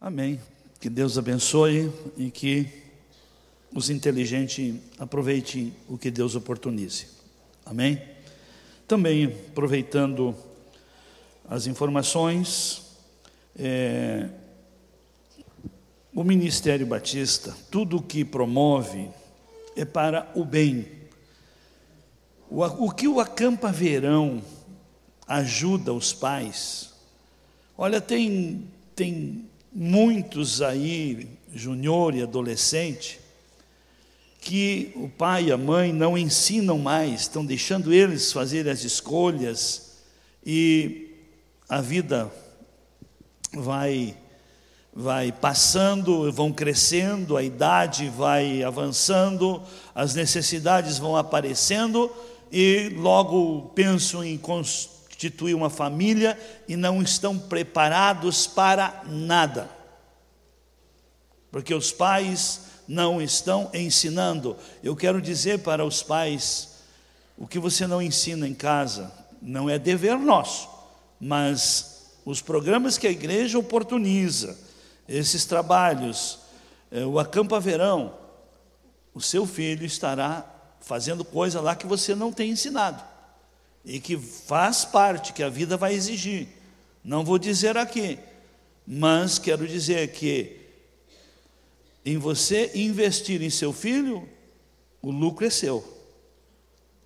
Amém. Que Deus abençoe e que os inteligentes aproveitem o que Deus oportunize. Amém. Também aproveitando as informações, o Ministério Batista, tudo o que promove é para o bem. O que o Acampa Verão ajuda os pais? Olha, tem muitos aí, junior e adolescente, que o pai e a mãe não ensinam mais, estão deixando eles fazerem as escolhas, e a vida vai passando, vão crescendo, a idade vai avançando, as necessidades vão aparecendo, e logo pensam em constituir uma família e não estão preparados para nada, porque os pais não estão ensinando. Eu quero dizer para os pais, o que você não ensina em casa não é dever nosso, mas os programas que a igreja oportuniza, esses trabalhos, o Acampa Verão, o seu filho estará fazendo coisa lá que você não tem ensinado, e que faz parte, que a vida vai exigir. Não vou dizer aqui, mas quero dizer que em você investir em seu filho, o lucro é seu.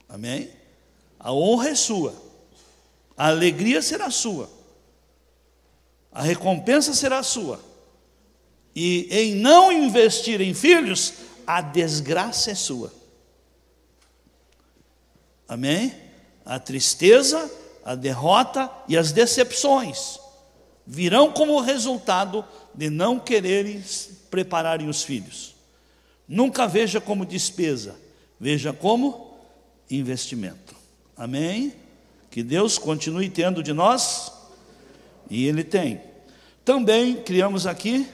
Amém? A honra é sua, a alegria será sua, a recompensa será sua. E em não investir em filhos, a desgraça é sua. Amém? A tristeza, a derrota e as decepções virão como resultado de não quererem prepararem os filhos. Nunca veja como despesa, veja como investimento. Amém? Que Deus continue tendo de nós, e Ele tem. Também criamos aqui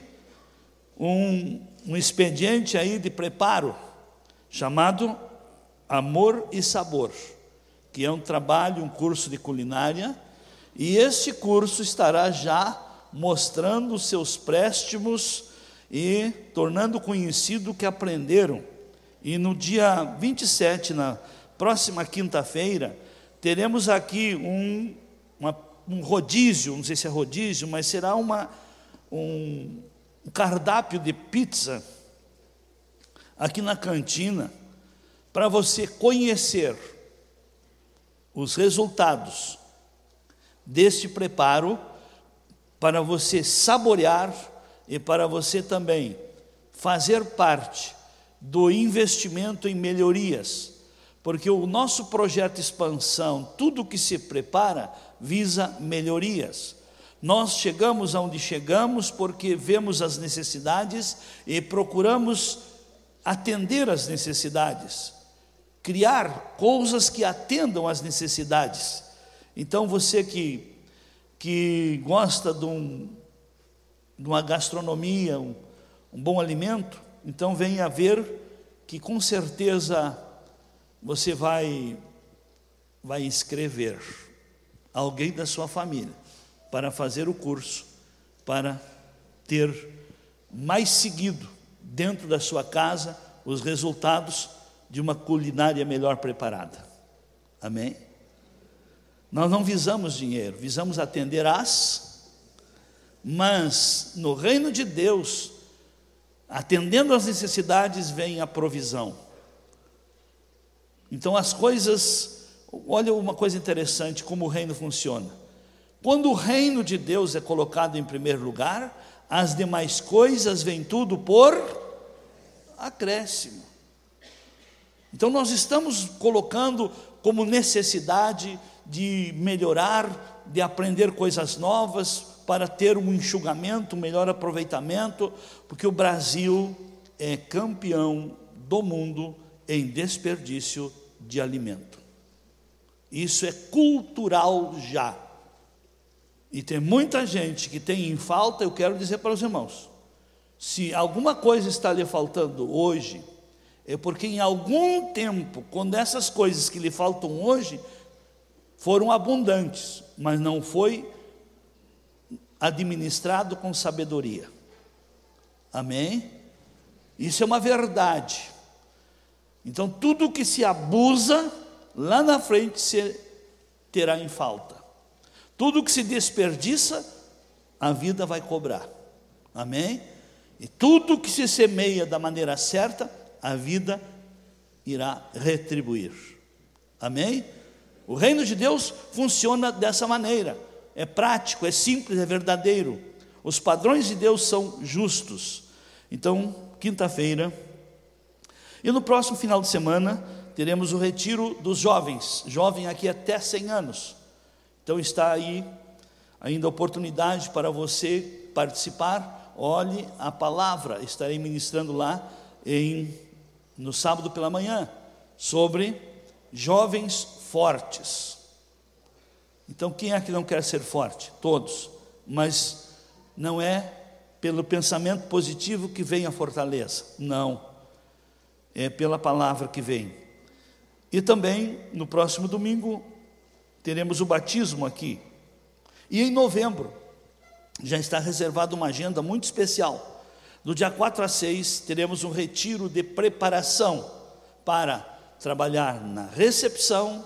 um expediente aí de preparo, chamado Amor e Sabor, que é um trabalho, um curso de culinária, e este curso estará já mostrando os seus préstimos e tornando conhecido o que aprenderam. E no dia 27, na próxima quinta-feira, teremos aqui um rodízio, não sei se é rodízio, mas será um cardápio de pizza aqui na cantina, para você conhecer os resultados deste preparo, para você saborear e para você também fazer parte do investimento em melhorias, porque o nosso projeto Expansão, tudo que se prepara, visa melhorias. Nós chegamos aonde chegamos porque vemos as necessidades e procuramos atender às necessidades, criar coisas que atendam às necessidades. Então você que gosta de uma gastronomia, um bom alimento, então venha ver que com certeza você vai inscrever alguém da sua família para fazer o curso, para ter mais seguido dentro da sua casa os resultados de uma culinária melhor preparada. Amém? Nós não visamos dinheiro, visamos atender mas no reino de Deus, atendendo às necessidades, vem a provisão. Então as coisas, olha uma coisa interessante, como o reino funciona. Quando o reino de Deus é colocado em primeiro lugar, as demais coisas vêm tudo por acréscimo. Então nós estamos colocando como necessidade de melhorar, de aprender coisas novas, para ter um enxugamento, um melhor aproveitamento, porque o Brasil é campeão do mundo em desperdício de alimento. Isso é cultural já. E tem muita gente que tem em falta. Eu quero dizer para os irmãos, se alguma coisa está lhe faltando hoje, é porque em algum tempo, quando essas coisas que lhe faltam hoje foram abundantes, mas não foi administrado com sabedoria. Amém? Isso é uma verdade. Então, tudo que se abusa, lá na frente se terá em falta. Tudo que se desperdiça, a vida vai cobrar. Amém? E tudo que se semeia da maneira certa, a vida irá retribuir. Amém? O reino de Deus funciona dessa maneira. É prático, é simples, é verdadeiro. Os padrões de Deus são justos. Então, quinta-feira, e no próximo final de semana, teremos o retiro dos jovens. Jovem aqui até 100 anos. Então está aí ainda a oportunidade para você participar. Olhe a palavra, estarei ministrando lá no sábado pela manhã, sobre jovens fortes. Então quem é que não quer ser forte? Todos, mas não é pelo pensamento positivo que vem a fortaleza, não, é pela palavra que vem. E também no próximo domingo teremos o batismo aqui, e em novembro já está reservada uma agenda muito especial. Do dia 4 a 6 teremos um retiro de preparação para trabalhar na recepção,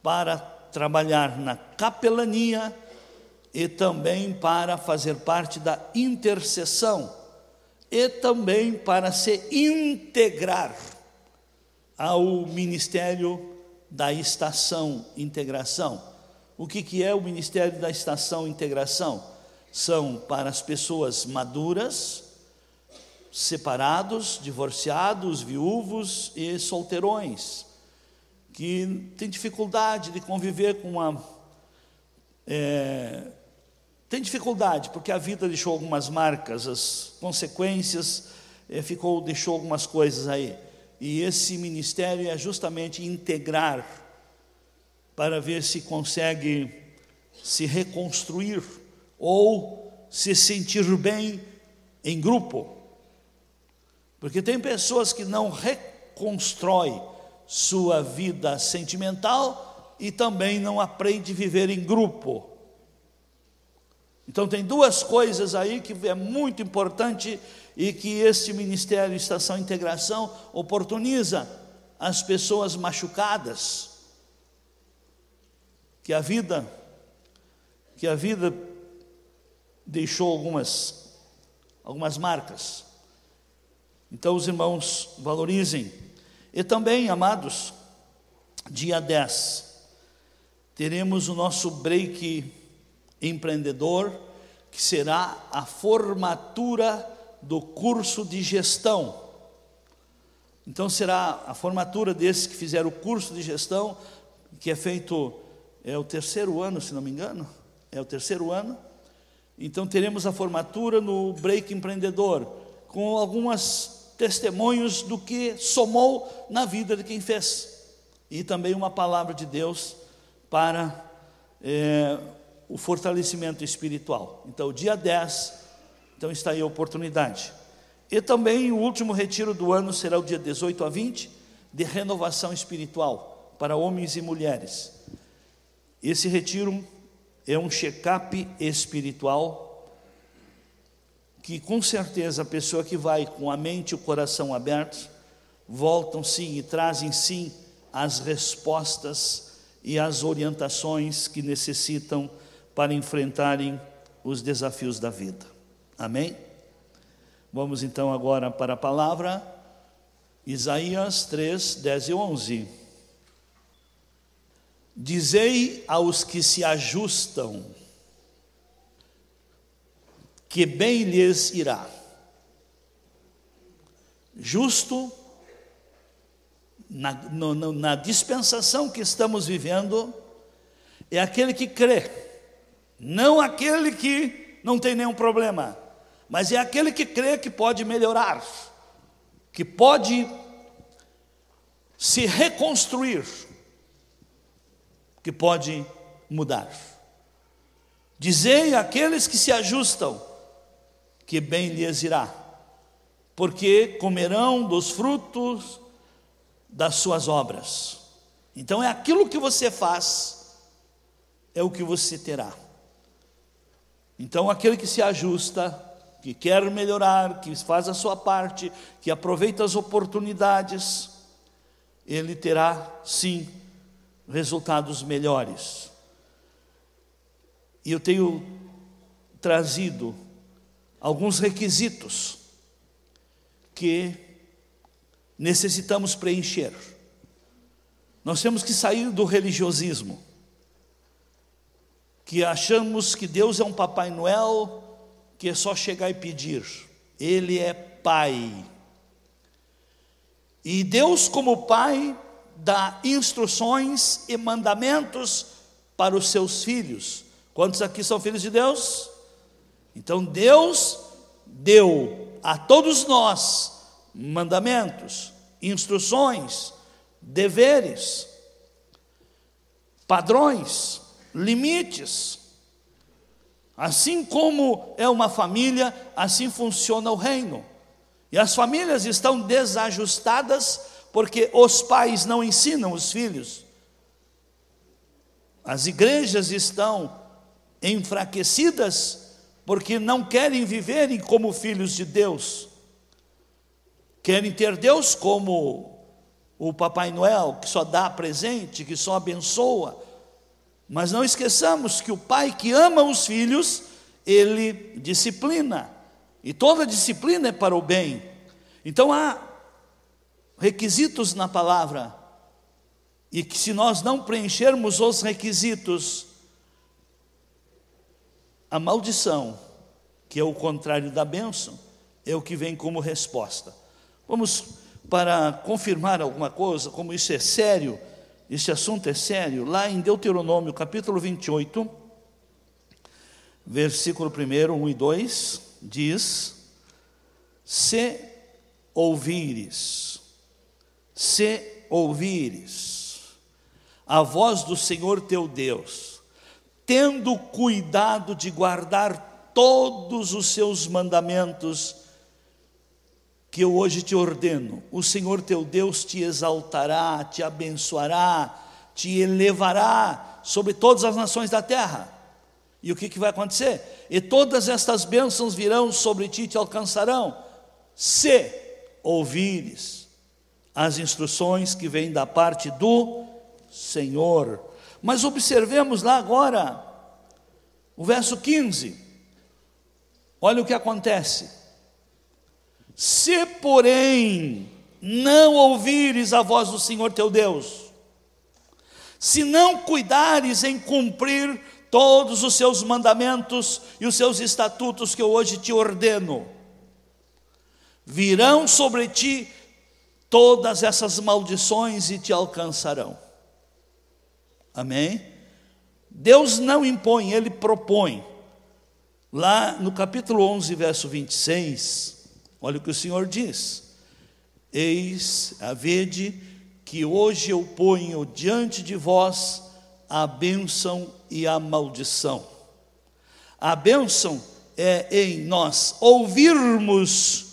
para trabalhar na capelania e também para fazer parte da intercessão e também para se integrar ao ministério da estação integração. O que é o ministério da estação integração? São para as pessoas maduras, separados, divorciados, viúvos e solteirões, que têm dificuldade de conviver com tem dificuldade, porque a vida deixou algumas marcas, as consequências, deixou algumas coisas aí. E esse ministério é justamente integrar, para ver se consegue se reconstruir, ou se sentir bem em grupo. Porque tem pessoas que não reconstroem sua vida sentimental e também não aprendem a viver em grupo. Então tem duas coisas aí que é muito importante e que este Ministério Estação Integração oportuniza as pessoas machucadas, que a vida deixou algumas marcas. Então os irmãos valorizem. E também, amados, dia 10, teremos o nosso break empreendedor, que será a formatura do curso de gestão. Então será a formatura desses que fizeram o curso de gestão, que é feito, é o terceiro ano, se não me engano, é o terceiro ano. Então teremos a formatura no break empreendedor, com alguns testemunhos do que somou na vida de quem fez, e também uma palavra de Deus para o fortalecimento espiritual. Então dia 10, então está aí a oportunidade. E também o último retiro do ano será o dia 18 a 20, de renovação espiritual, para homens e mulheres. Esse retiro é um check-up espiritual, que com certeza a pessoa que vai com a mente e o coração abertos, voltam sim e trazem sim as respostas e as orientações que necessitam para enfrentarem os desafios da vida. Amém? Vamos então agora para a palavra, Isaías 3, 10 e 11. Dizei aos que se ajustam, que bem lhes irá. Justo, na dispensação que estamos vivendo, é aquele que crê, não aquele que não tem nenhum problema, mas é aquele que crê que pode melhorar, que pode se reconstruir, que pode mudar. Dizei àqueles que se ajustam, que bem lhes irá, porque comerão dos frutos das suas obras. Então é aquilo que você faz, é o que você terá. Então aquele que se ajusta que quer melhorar, que faz a sua parte, que aproveita as oportunidades, ele terá, sim, resultados melhores. E eu tenho trazido alguns requisitos que necessitamos preencher. Nós temos que sair do religiosismo, que achamos que Deus é um Papai Noel, que é só chegar e pedir. Ele é Pai. E Deus, como Pai, dá instruções e mandamentos para os seus filhos. Quantos aqui são filhos de Deus? Então Deus deu a todos nós mandamentos, instruções, deveres, padrões, limites. Assim como é uma família, assim funciona o reino. E as famílias estão desajustadas porque os pais não ensinam os filhos. As igrejas estão enfraquecidas porque não querem viverem como filhos de Deus. Querem ter Deus como o Papai Noel, que só dá presente, que só abençoa. Mas não esqueçamos que o pai que ama os filhos, ele disciplina. E toda disciplina é para o bem. Então há requisitos na palavra, e que se nós não preenchermos os requisitos, a maldição, que é o contrário da bênção, é o que vem como resposta. Vamos, para confirmar alguma coisa, como isso é sério, esse assunto é sério, lá em Deuteronômio capítulo 28, versículo 1, 1 e 2, diz: se ouvires a voz do Senhor teu Deus, tendo cuidado de guardar todos os seus mandamentos que eu hoje te ordeno, o Senhor teu Deus te exaltará, te abençoará, te elevará sobre todas as nações da terra. E o que vai acontecer? E todas estas bênçãos virão sobre ti e te alcançarão, se ouvires as instruções que vêm da parte do Senhor. Mas observemos lá agora o verso 15. Olha o que acontece. Se, porém, não ouvires a voz do Senhor teu Deus, se não cuidares em cumprir todos os seus mandamentos e os seus estatutos que eu hoje te ordeno, virão sobre ti todas essas maldições e te alcançarão. Amém? Deus não impõe, Ele propõe. Lá no capítulo 11, verso 26, olha o que o Senhor diz: eis, vede que hoje eu ponho diante de vós a bênção e a maldição. A bênção é em nós ouvirmos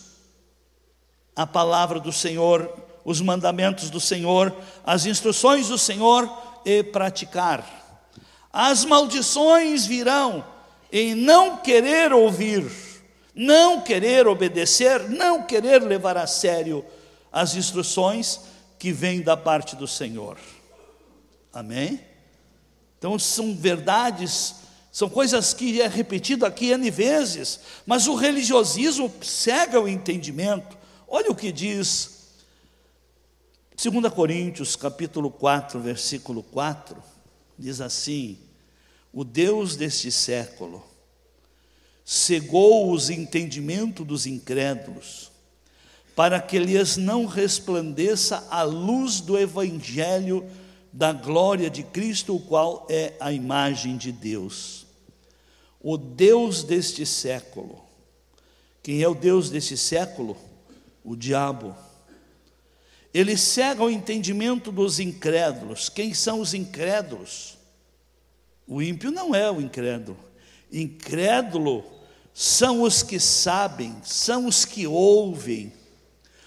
a palavra do Senhor, os mandamentos do Senhor, as instruções do Senhor e praticar. As maldições virão em não querer ouvir, não querer obedecer, não querer levar a sério as instruções que vêm da parte do Senhor. Amém? Então são verdades, são coisas que é repetido aqui N vezes, mas o religiosismo cega o entendimento. Olha o que diz 2 Coríntios capítulo 4, versículo 4, diz assim: o Deus deste século cegou os entendimentos dos incrédulos, para que lhes não resplandeça a luz do evangelho da glória de Cristo, o qual é a imagem de Deus. O Deus deste século. Quem é o Deus deste século? O diabo. Ele cega o entendimento dos incrédulos. Quem são os incrédulos? O ímpio não é o incrédulo. Incrédulo são os que sabem, são os que ouvem,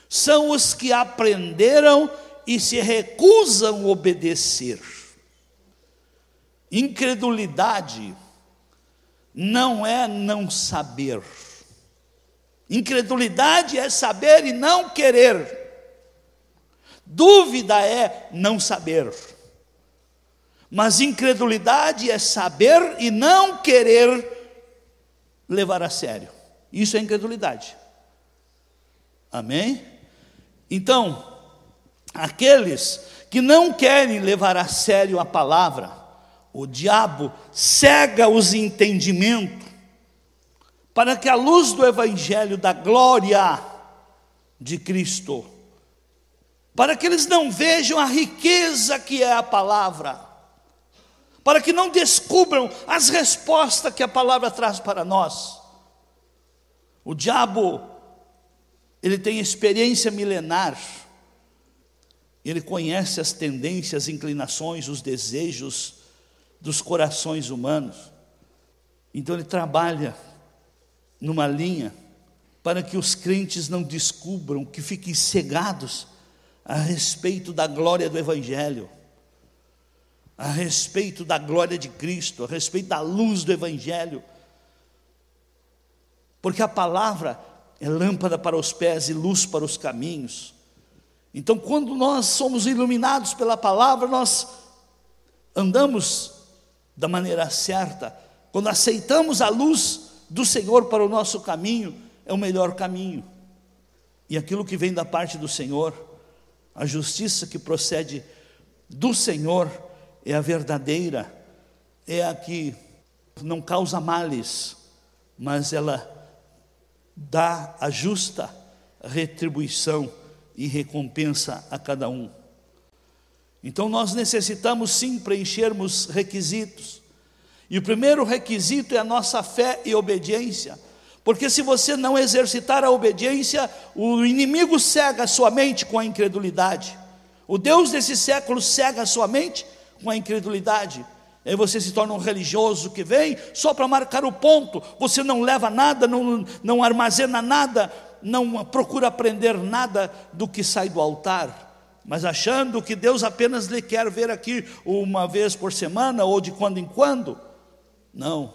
são os que aprenderam e se recusam a obedecer. Incredulidade não é não saber. Incredulidade é saber e não querer. Dúvida é não saber. Mas incredulidade é saber e não querer levar a sério. Isso é incredulidade. Amém? Então, aqueles que não querem levar a sério a palavra, o diabo cega os entendimentos, para que a luz do evangelho da glória de Cristo, para que eles não vejam a riqueza que é a palavra, para que não descubram as respostas que a palavra traz para nós. O diabo, ele tem experiência milenar, ele conhece as tendências, as inclinações, os desejos dos corações humanos. Então ele trabalha numa linha para que os crentes não descubram, que fiquem cegados a respeito da glória do evangelho, a respeito da glória de Cristo, a respeito da luz do evangelho. Porque a palavra é lâmpada para os pés e luz para os caminhos. Então, quando nós somos iluminados pela palavra, nós andamos da maneira certa. Quando aceitamos a luz do Senhor para o nosso caminho, é o melhor caminho. E aquilo que vem da parte do Senhor, a justiça que procede do Senhor, é a verdadeira, é a que não causa males, mas ela dá a justa retribuição e recompensa a cada um. Então nós necessitamos sim preenchermos requisitos. E o primeiro requisito é a nossa fé e obediência. Porque se você não exercitar a obediência, o inimigo cega a sua mente com a incredulidade. O Deus desse século cega a sua mente com a incredulidade. Aí você se torna um religioso que vem só para marcar o ponto. Você não leva nada, não armazena nada, não procura aprender nada do que sai do altar, mas achando que Deus apenas lhe quer ver aqui uma vez por semana ou de quando em quando. Não,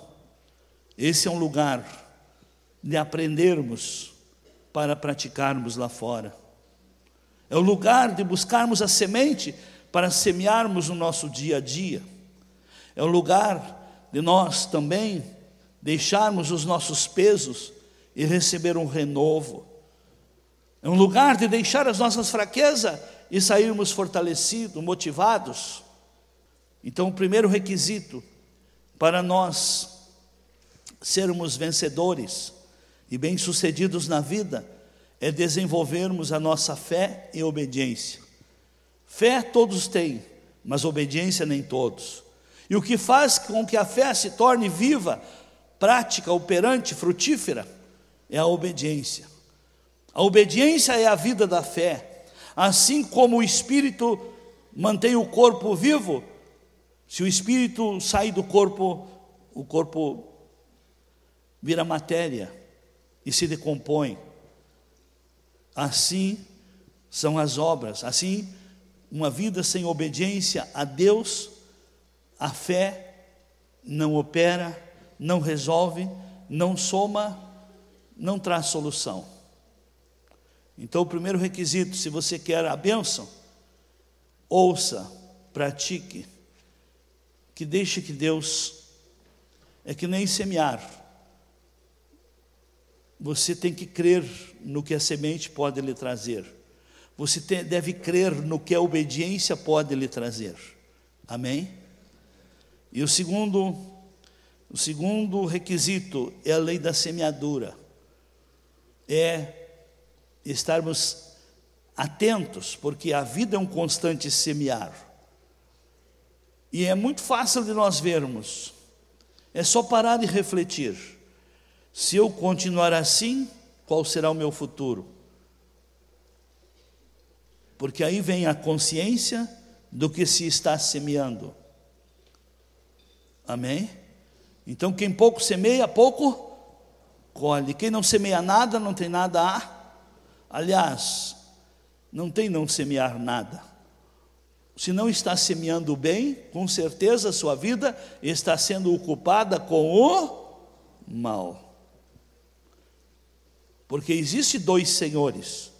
esse é um lugar de aprendermos para praticarmos lá fora. É o lugar de buscarmos a semente para semearmos no nosso dia a dia. É o lugar de nós também deixarmos os nossos pesos e receber um renovo. É um lugar de deixar as nossas fraquezas e sairmos fortalecidos, motivados. Então o primeiro requisito para nós sermos vencedores e bem-sucedidos na vida é desenvolvermos a nossa fé e obediência. Fé todos têm, mas obediência nem todos. E o que faz com que a fé se torne viva, prática, operante, frutífera, é a obediência. A obediência é a vida da fé. Assim como o Espírito mantém o corpo vivo, se o Espírito sai do corpo, o corpo vira matéria e se decompõe. Assim são as obras. Assim, uma vida sem obediência a Deus, a fé não opera, não resolve, não soma, não traz solução. Então o primeiro requisito, se você quer a bênção, ouça, pratique, que deixe que Deus, é que nem semear, você tem que crer no que a semente pode lhe trazer, você deve crer no que a obediência pode lhe trazer, amém? E o segundo requisito é a lei da semeadura, é estarmos atentos, porque a vida é um constante semear, e é muito fácil de nós vermos, é só parar e refletir, se eu continuar assim, qual será o meu futuro? Porque aí vem a consciência do que se está semeando, amém? Então quem pouco semeia, pouco colhe, quem não semeia nada, não tem nada a... Aliás, não tem não semear nada. Se não está semeando bem, com certeza a sua vida está sendo ocupada com o mal. porque existe dois senhores.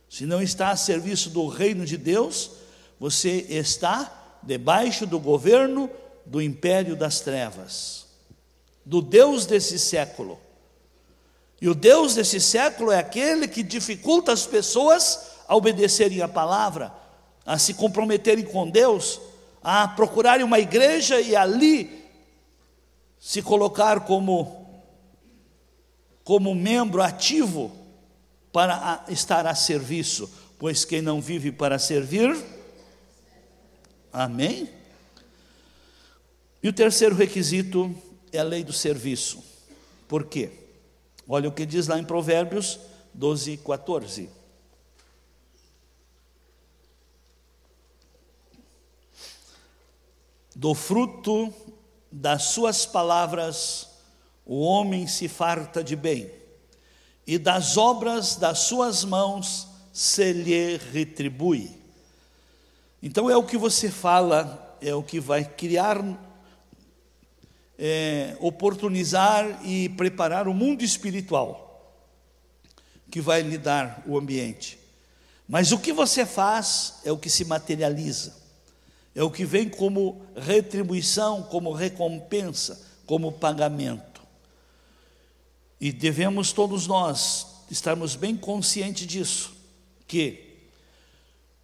Se não está a serviço do reino de Deus, você está debaixo do governo do império das trevas, do Deus desse século. E o Deus desse século é aquele que dificulta as pessoas a obedecerem a palavra, a se comprometerem com Deus, a procurarem uma igreja e ali se colocar como membro ativo para estar a serviço, pois quem não vive para servir, amém? E o terceiro requisito é a lei do serviço. Por quê? Olha o que diz lá em Provérbios 12, 14. Do fruto das suas palavras o homem se farta de bem, e das obras das suas mãos se lhe retribui. Então é o que você fala, é o que vai criar, oportunizar e preparar o mundo espiritual, que vai lhe dar o ambiente. Mas o que você faz é o que se materializa, é o que vem como retribuição, como recompensa, como pagamento. E devemos todos nós estarmos bem conscientes disso, que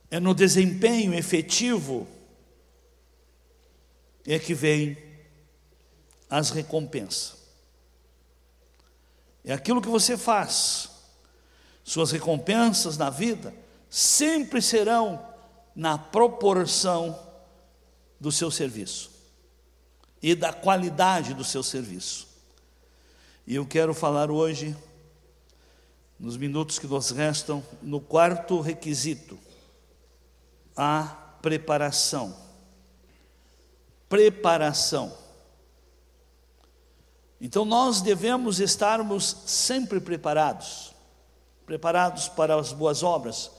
é no desempenho efetivo é que vem as recompensas. É aquilo que você faz. Suas recompensas na vida sempre serão na proporção do seu serviço e da qualidade do seu serviço. E eu quero falar hoje, nos minutos que nos restam, no quarto requisito, a preparação. Preparação. Então nós devemos estarmos sempre preparados, preparados para as boas obras,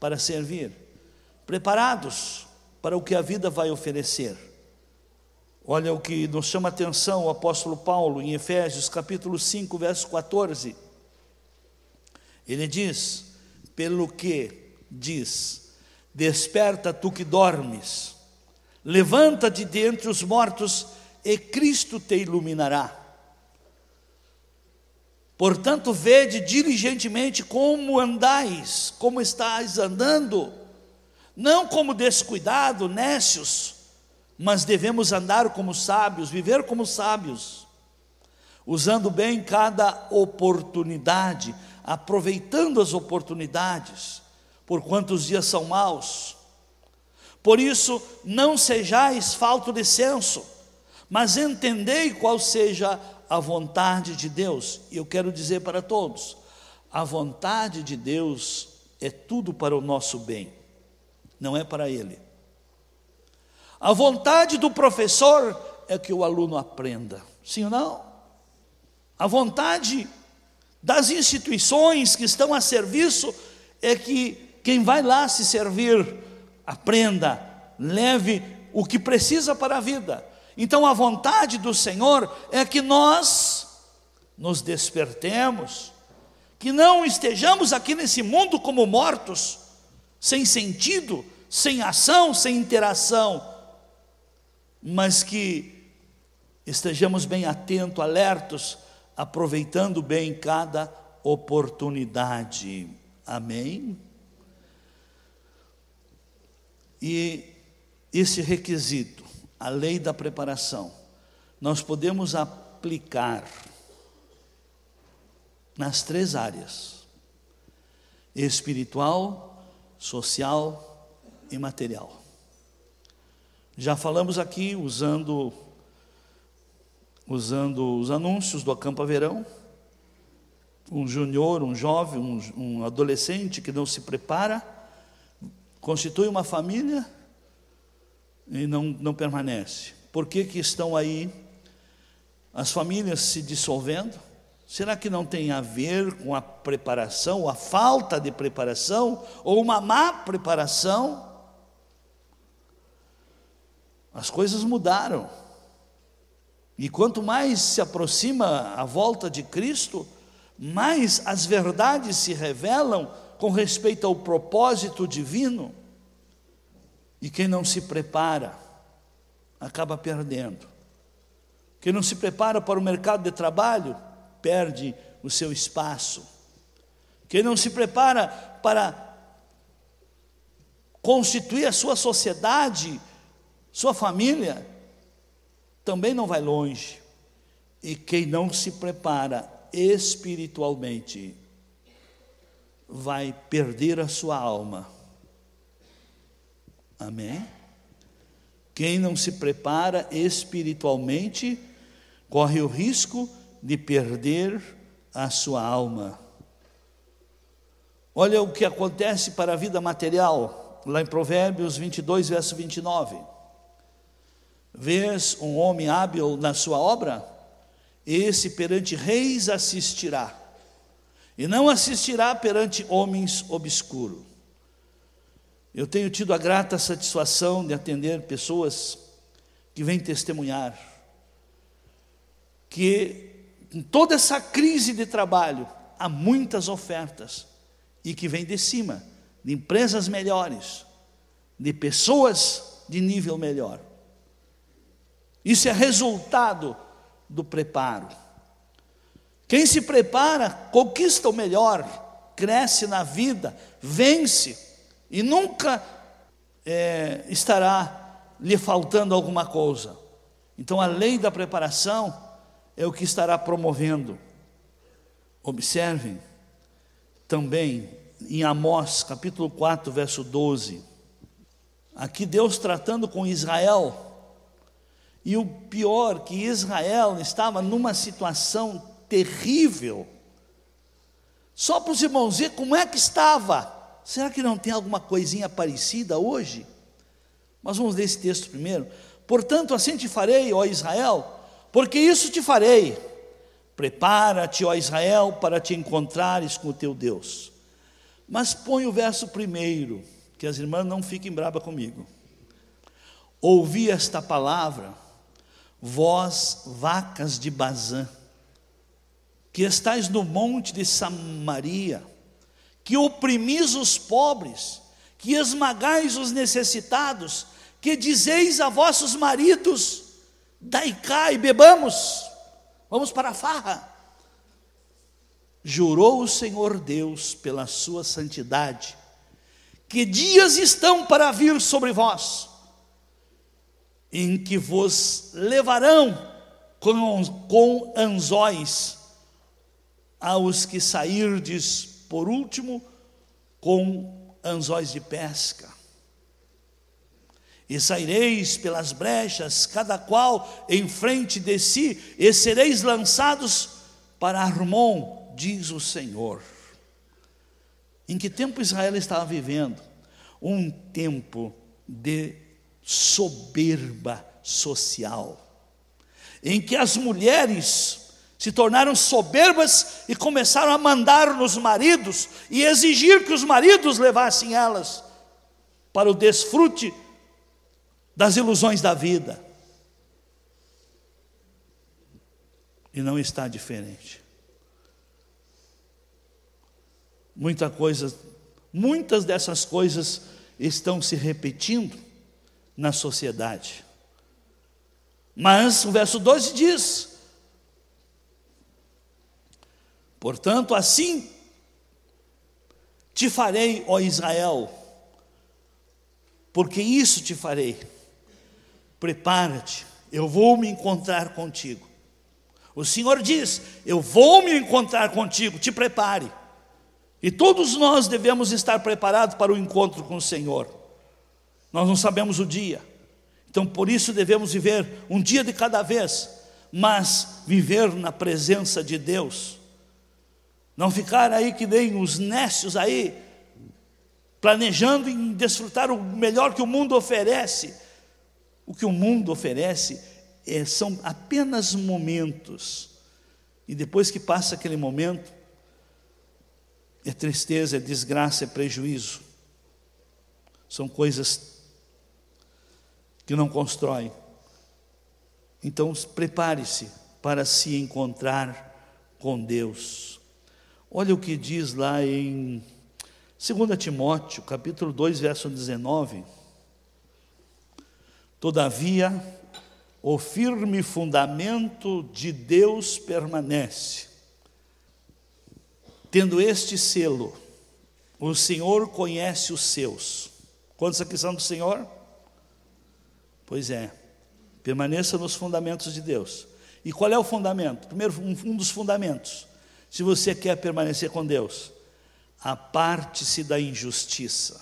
para servir, preparados para o que a vida vai oferecer. Olha o que nos chama a atenção o apóstolo Paulo em Efésios capítulo 5, verso 14. Ele diz, pelo que diz, desperta tu que dormes, levanta-te dentre os mortos e Cristo te iluminará. Portanto, vede diligentemente como andais, como estáis andando, não como descuidado, nécios, mas devemos andar como sábios, viver como sábios, usando bem cada oportunidade, aproveitando as oportunidades, porquanto os dias são maus. Por isso, não sejais falto de senso, mas entendei qual seja a vontade de Deus. E eu quero dizer para todos, a vontade de Deus é tudo para o nosso bem, não é para Ele. A vontade do professor é que o aluno aprenda, sim ou não? A vontade das instituições que estão a serviço é que quem vai lá se servir, aprenda, leve o que precisa para a vida. Então a vontade do Senhor é que nós nos despertemos, que não estejamos aqui nesse mundo como mortos, sem sentido, sem ação, sem interação, mas que estejamos bem atentos, alertos, aproveitando bem cada oportunidade. Amém? E esse requisito, a lei da preparação, nós podemos aplicar nas três áreas: espiritual, social e material. Já falamos aqui usando os anúncios do Acampa Verão, um júnior, um jovem, um adolescente que não se prepara, constitui uma família e não permanece. Por que estão aí as famílias se dissolvendo? Será que não tem a ver com a preparação, a falta de preparação, ou uma má preparação? As coisas mudaram, e quanto mais se aproxima a volta de Cristo, mais as verdades se revelam com respeito ao propósito divino. E quem não se prepara, acaba perdendo. Quem não se prepara para o mercado de trabalho, perde o seu espaço. Quem não se prepara para constituir a sua sociedade, sua família, também não vai longe. E quem não se prepara espiritualmente, vai perder a sua alma. Amém? Quem não se prepara espiritualmente, corre o risco de perder a sua alma. Olha o que acontece para a vida material, lá em Provérbios 22, verso 29. Vês um homem hábil na sua obra? Esse perante reis assistirá, e não assistirá perante homens obscuros. Eu tenho tido a grata satisfação de atender pessoas que vêm testemunhar que em toda essa crise de trabalho há muitas ofertas e que vêm de cima, de empresas melhores, de pessoas de nível melhor. Isso é resultado do preparo. Quem se prepara conquista o melhor, cresce na vida, vence e nunca estará lhe faltando alguma coisa. Então a lei da preparação é o que estará promovendo. Observem também em Amós capítulo 4 verso 12, aqui Deus tratando com Israel. E o pior, que Israel estava numa situação terrível. Só para os irmãos ver como é que estava. Será que não tem alguma coisinha parecida hoje? Mas vamos ler esse texto primeiro. Portanto, assim te farei, ó Israel, porque isso te farei. Prepara-te, ó Israel, para te encontrares com o teu Deus. Mas põe o verso primeiro, que as irmãs não fiquem bravas comigo. Ouvi esta palavra, vós, vacas de Bazã, que estáis no monte de Samaria, que oprimis os pobres, que esmagais os necessitados, que dizeis a vossos maridos, dai cá e bebamos, vamos para a farra. Jurou o Senhor Deus pela sua santidade, que dias estão para vir sobre vós, em que vos levarão com anzóis aos que sairdes por último com anzóis de pesca. E saireis pelas brechas, cada qual em frente de si, e sereis lançados para Armon, diz o Senhor. Em que tempo Israel estava vivendo? Um tempo de soberba social, em que as mulheres se tornaram soberbas e começaram a mandar nos maridos e exigir que os maridos levassem elas para o desfrute das ilusões da vida. E não está diferente. Muitas dessas coisas estão se repetindo na sociedade. Mas o verso 12 diz: portanto, assim te farei, ó Israel, porque isso te farei. Prepara-te, eu vou me encontrar contigo. O Senhor diz: eu vou me encontrar contigo, te prepare. E todos nós devemos estar preparados para o encontro com o Senhor. Nós não sabemos o dia, então por isso devemos viver um dia de cada vez, mas viver na presença de Deus. Não ficar aí que nem os nécios aí, planejando em desfrutar o melhor que o mundo oferece. O que o mundo oferece são apenas momentos, e depois que passa aquele momento, é tristeza, é desgraça, é prejuízo. São coisas que não constroem. Então prepare-se para se encontrar com Deus. Olha o que diz lá em 2 Timóteo, capítulo 2, verso 19. Todavia, o firme fundamento de Deus permanece. Tendo este selo, o Senhor conhece os seus. Quantos aqui são do Senhor? Pois é, permaneça nos fundamentos de Deus. E qual é o fundamento? Primeiro, um dos fundamentos. Se você quer permanecer com Deus, aparte-se da injustiça.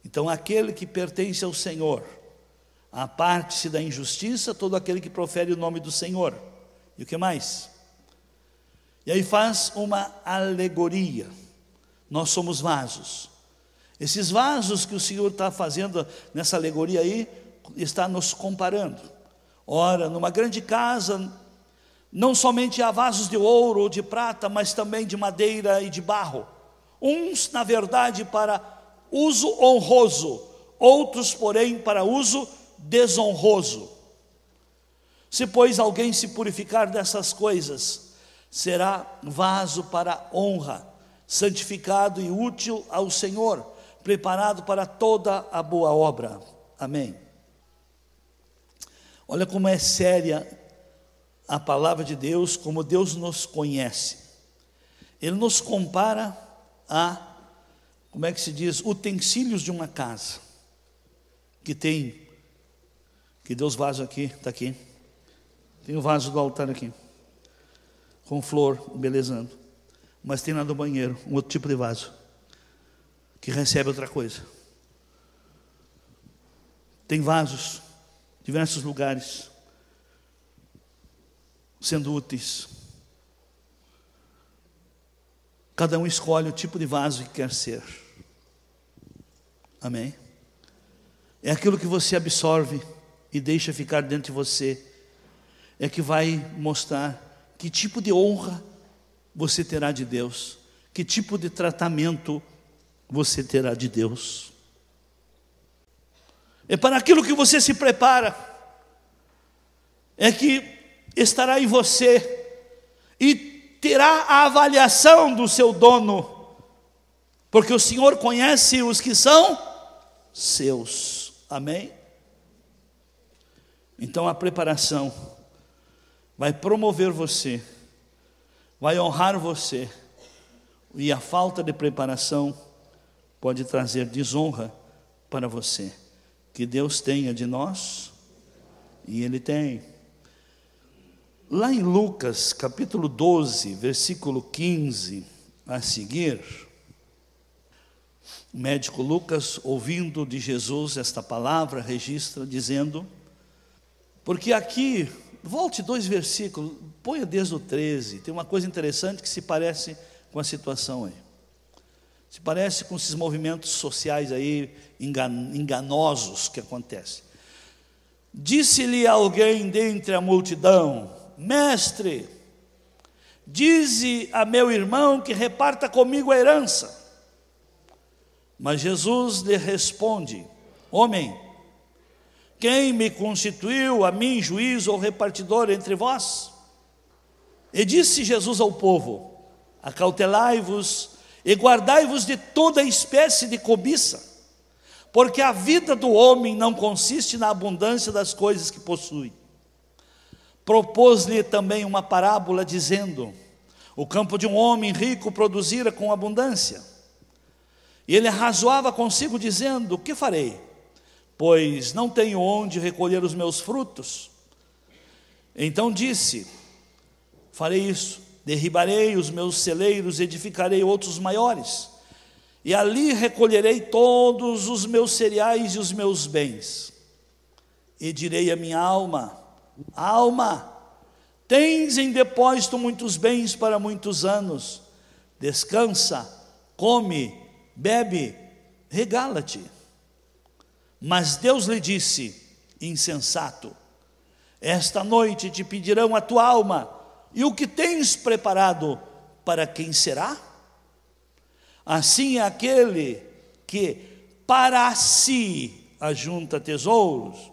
Então, aquele que pertence ao Senhor, aparte-se da injustiça, todo aquele que profere o nome do Senhor. E o que mais? E aí faz uma alegoria. Nós somos vasos. Esses vasos que o Senhor está fazendo nessa alegoria aí, está nos comparando. Ora, numa grande casa, não somente há vasos de ouro ou de prata, mas também de madeira e de barro. Uns, na verdade, para uso honroso, outros, porém, para uso desonroso. Se, pois, alguém se purificar dessas coisas, será vaso para honra, santificado e útil ao Senhor, preparado para toda a boa obra. Amém. Olha como é séria a palavra de Deus, como Deus nos conhece. Ele nos compara a, como é que se diz, utensílios de uma casa, que tem, que Deus vaso aqui, está aqui, tem o vaso do altar aqui, com flor, embelezando, mas tem lá do banheiro, um outro tipo de vaso, que recebe outra coisa. Tem vasos, diversos lugares, sendo úteis. Cada um escolhe o tipo de vaso que quer ser. Amém? É aquilo que você absorve e deixa ficar dentro de você, é que vai mostrar que tipo de honra você terá de Deus, que tipo de tratamento você terá de Deus. É para aquilo que você se prepara, é que estará em você e terá a avaliação do seu dono, porque o Senhor conhece os que são seus. Amém? Então a preparação vai promover você, vai honrar você, e a falta de preparação pode trazer desonra para você. Que Deus tenha de nós, e Ele tem. Lá em Lucas, capítulo 12, versículo 15 a seguir, o médico Lucas, ouvindo de Jesus esta palavra, registra dizendo, porque aqui, volte 2 versículos, ponha desde o 13, tem uma coisa interessante que se parece com a situação aí. Se parece com esses movimentos sociais aí, enganosos que acontecem. Disse-lhe alguém dentre a multidão, mestre, dize a meu irmão que reparta comigo a herança. Mas Jesus lhe responde, homem, quem me constituiu a mim juiz ou repartidor entre vós? E disse Jesus ao povo, acautelai-vos e guardai-vos de toda espécie de cobiça, porque a vida do homem não consiste na abundância das coisas que possui. Propôs-lhe também uma parábola, dizendo, o campo de um homem rico produzira com abundância. E ele arrazoava consigo, dizendo, o que farei? Pois não tenho onde recolher os meus frutos. Então disse, farei isso, derribarei os meus celeiros, edificarei outros maiores, e ali recolherei todos os meus cereais e os meus bens. E direi à minha alma, alma, tens em depósito muitos bens para muitos anos, descansa, come, bebe, regala-te. Mas Deus lhe disse, insensato, esta noite te pedirão a tua alma, e o que tens preparado, para quem será? Assim é aquele que para si ajunta tesouros,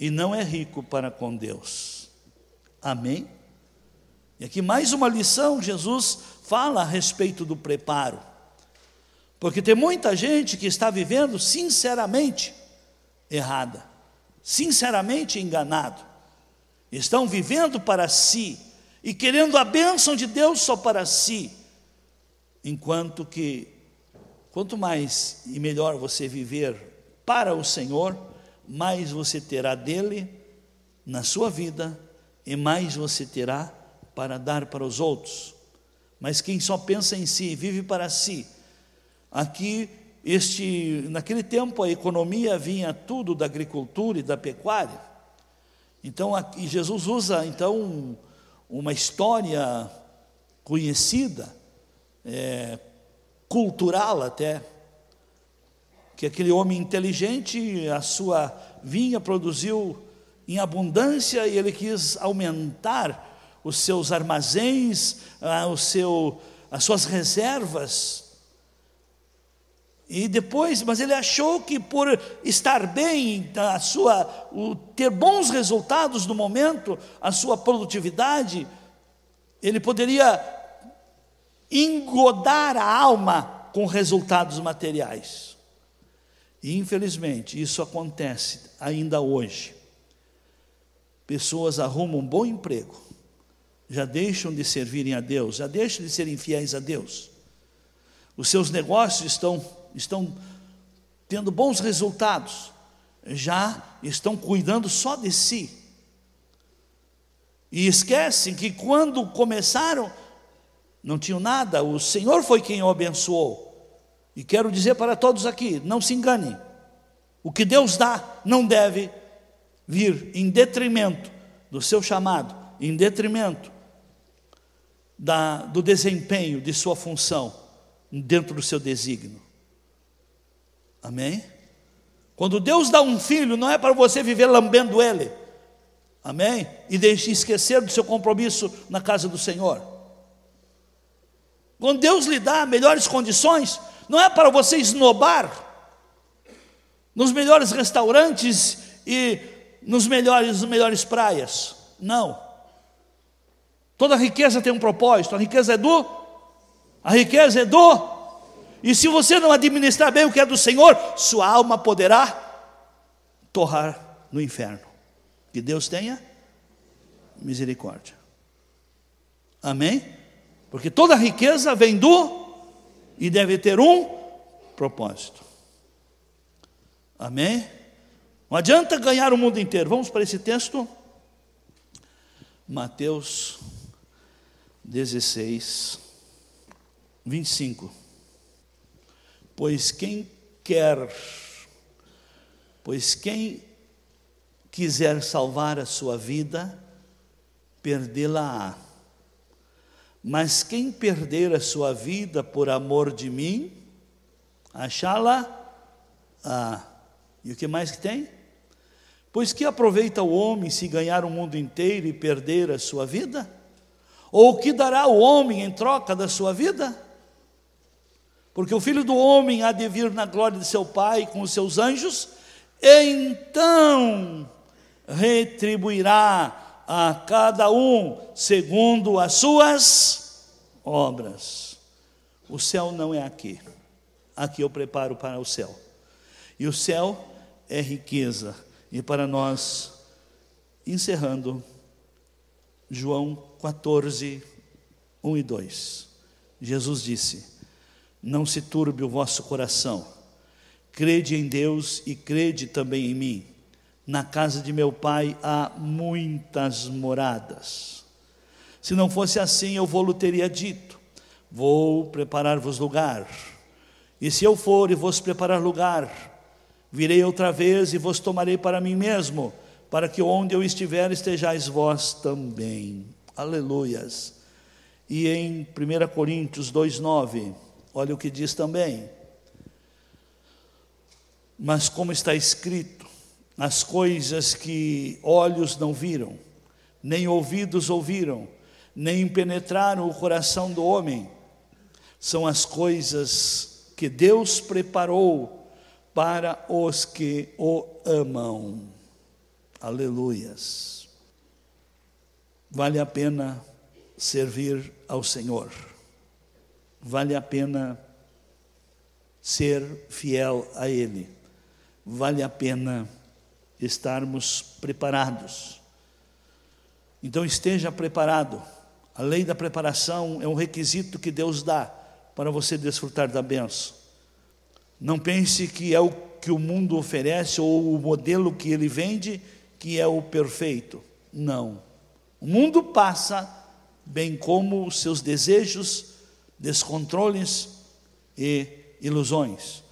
e não é rico para com Deus. Amém? E aqui mais uma lição, Jesus fala a respeito do preparo. Porque tem muita gente que está vivendo sinceramente errada, sinceramente enganado. Estão vivendo para si e querendo a bênção de Deus só para si. Enquanto que, quanto mais e melhor você viver para o Senhor, mais você terá dele na sua vida e mais você terá para dar para os outros. Mas quem só pensa em si, vive para si. Aqui, naquele tempo a economia vinha tudo da agricultura e da pecuária. Então aqui Jesus usa então uma história conhecida, cultural até, que aquele homem inteligente, a sua vinha produziu em abundância e ele quis aumentar os seus armazéns, as suas reservas. E depois, mas ele achou que por estar bem, ter bons resultados no momento, a sua produtividade, ele poderia engodar a alma com resultados materiais. E infelizmente isso acontece ainda hoje. Pessoas arrumam um bom emprego, já deixam de servirem a Deus, já deixam de serem fiéis a Deus. Os seus negócios estão tendo bons resultados, já estão cuidando só de si. E esquecem que quando começaram, não tinham nada, o Senhor foi quem o abençoou. E quero dizer para todos aqui, não se enganem, o que Deus dá não deve vir em detrimento do seu chamado, em detrimento do desempenho de sua função dentro do seu desígnio. Amém? Quando Deus dá um filho, não é para você viver lambendo ele, amém? E esquecer do seu compromisso na casa do Senhor. Quando Deus lhe dá melhores condições, não é para você esnobar nos melhores restaurantes e nas melhores praias. Não. Toda riqueza tem um propósito. A riqueza é do. E se você não administrar bem o que é do Senhor, sua alma poderá torrar no inferno. Que Deus tenha misericórdia. Amém? Porque toda riqueza vem e deve ter um propósito. Amém? Não adianta ganhar o mundo inteiro. Vamos para esse texto. Mateus 16, 25. Pois quem quiser salvar a sua vida, perdê-la-á. Mas quem perder a sua vida por amor de mim, achá-la-á. E o que mais que tem? Pois que aproveita o homem se ganhar o mundo inteiro e perder a sua vida? Ou o que dará o homem em troca da sua vida? Porque o Filho do Homem há de vir na glória de seu Pai com os seus anjos, e então retribuirá a cada um segundo as suas obras. O céu não é aqui. Aqui eu preparo para o céu. E o céu é riqueza. E para nós, encerrando, João 14, 1 e 2. Jesus disse: não se turbe o vosso coração. Crede em Deus e crede também em mim. Na casa de meu Pai há muitas moradas. Se não fosse assim, eu vou-lhe teria dito: vou preparar-vos lugar. E se eu for e vos preparar lugar, virei outra vez e vos tomarei para mim mesmo, para que onde eu estiver estejais vós também. Aleluias. E em 1 Coríntios 2,9, olha o que diz também: mas como está escrito, as coisas que olhos não viram, nem ouvidos ouviram, nem penetraram o coração do homem, são as coisas que Deus preparou para os que o amam. Aleluias. Vale a pena servir ao Senhor. Vale a pena ser fiel a Ele. Vale a pena estarmos preparados. Então esteja preparado. A lei da preparação é um requisito que Deus dá para você desfrutar da bênção. Não pense que é o que o mundo oferece ou o modelo que ele vende que é o perfeito. Não. O mundo passa, bem como os seus desejos, descontroles e ilusões.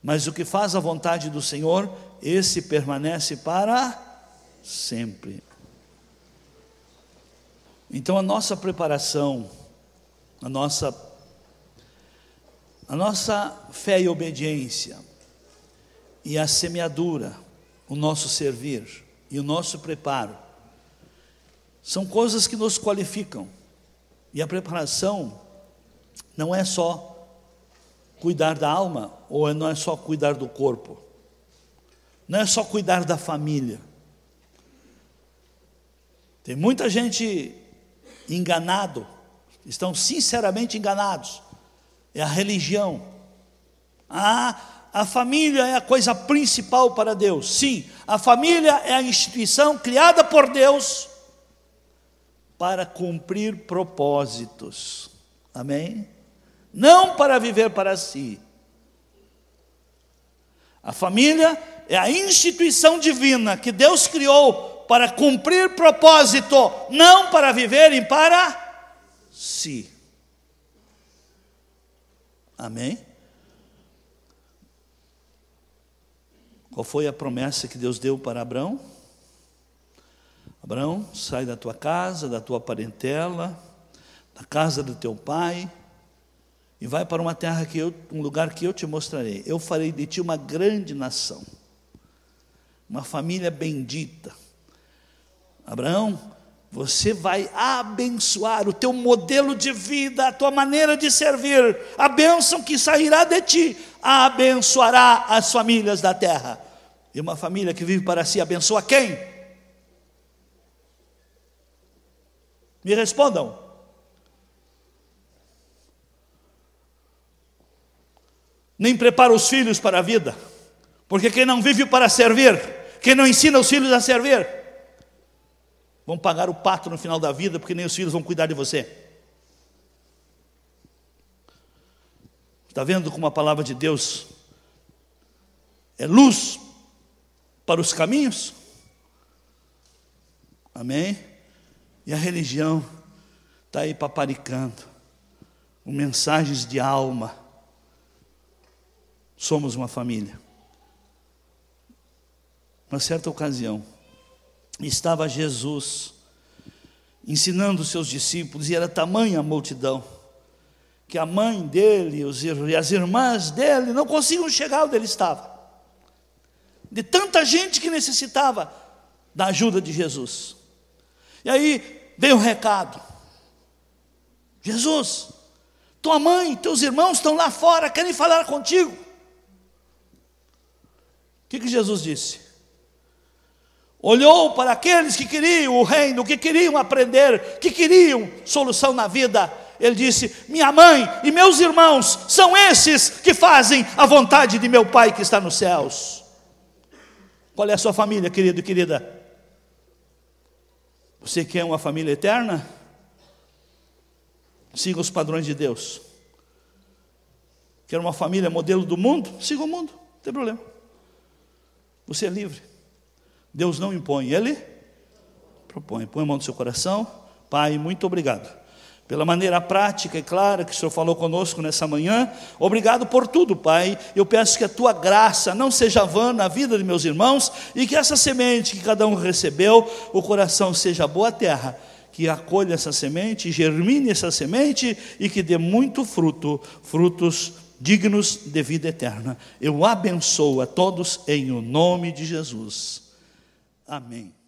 Mas o que faz a vontade do Senhor, esse permanece para sempre. Então a nossa preparação, a nossa fé e obediência, e a semeadura, o nosso servir e o nosso preparo, são coisas que nos qualificam. E a preparação não é só cuidar da alma, ou não é só cuidar do corpo, não é só cuidar da família. Tem muita gente enganado, estão sinceramente enganados. É a religião. A família é a coisa principal para Deus. Sim, a família é a instituição criada por Deus para cumprir propósitos. Amém? Não para viver para si. A família é a instituição divina que Deus criou para cumprir propósito, não para viverem para si. Amém? Qual foi a promessa que Deus deu para Abraão? Abraão, sai da tua casa, da tua parentela, da casa do teu pai, e vai para uma terra um lugar que eu te mostrarei. Eu farei de ti uma grande nação, uma família bendita. Abraão, você vai abençoar o teu modelo de vida, a tua maneira de servir, a bênção que sairá de ti, abençoará as famílias da terra. E uma família que vive para si, abençoa quem? Me respondam. Nem prepara os filhos para a vida, porque quem não vive para servir, quem não ensina os filhos a servir, vão pagar o pato no final da vida, porque nem os filhos vão cuidar de você. Está vendo como a palavra de Deus é luz para os caminhos? Amém? E a religião está aí paparicando, com mensagens de alma. Somos uma família. Uma certa ocasião, estava Jesus ensinando os seus discípulos, e era tamanha a multidão, que a mãe dele e as irmãs dele não conseguiam chegar onde ele estava, de tanta gente que necessitava da ajuda de Jesus. E aí veio o recado: Jesus, tua mãe, teus irmãos estão lá fora, querem falar contigo. O que Jesus disse? Olhou para aqueles que queriam o reino, que queriam aprender, que queriam solução na vida. Ele disse: minha mãe e meus irmãos são esses que fazem a vontade de meu Pai que está nos céus. Qual é a sua família, querido e querida? Você quer uma família eterna? Siga os padrões de Deus. Quer uma família modelo do mundo? Siga o mundo, não tem problema. Você é livre. Deus não impõe, Ele propõe. Põe a mão no seu coração. Pai, muito obrigado pela maneira prática e clara que o Senhor falou conosco nessa manhã. Obrigado por tudo, Pai. Eu peço que a Tua graça não seja vã na vida de meus irmãos, e que essa semente que cada um recebeu, o coração seja boa terra, que acolha essa semente, germine essa semente e que dê muito fruto, frutos dignos de vida eterna. Eu abençoo a todos em o nome de Jesus. Amém.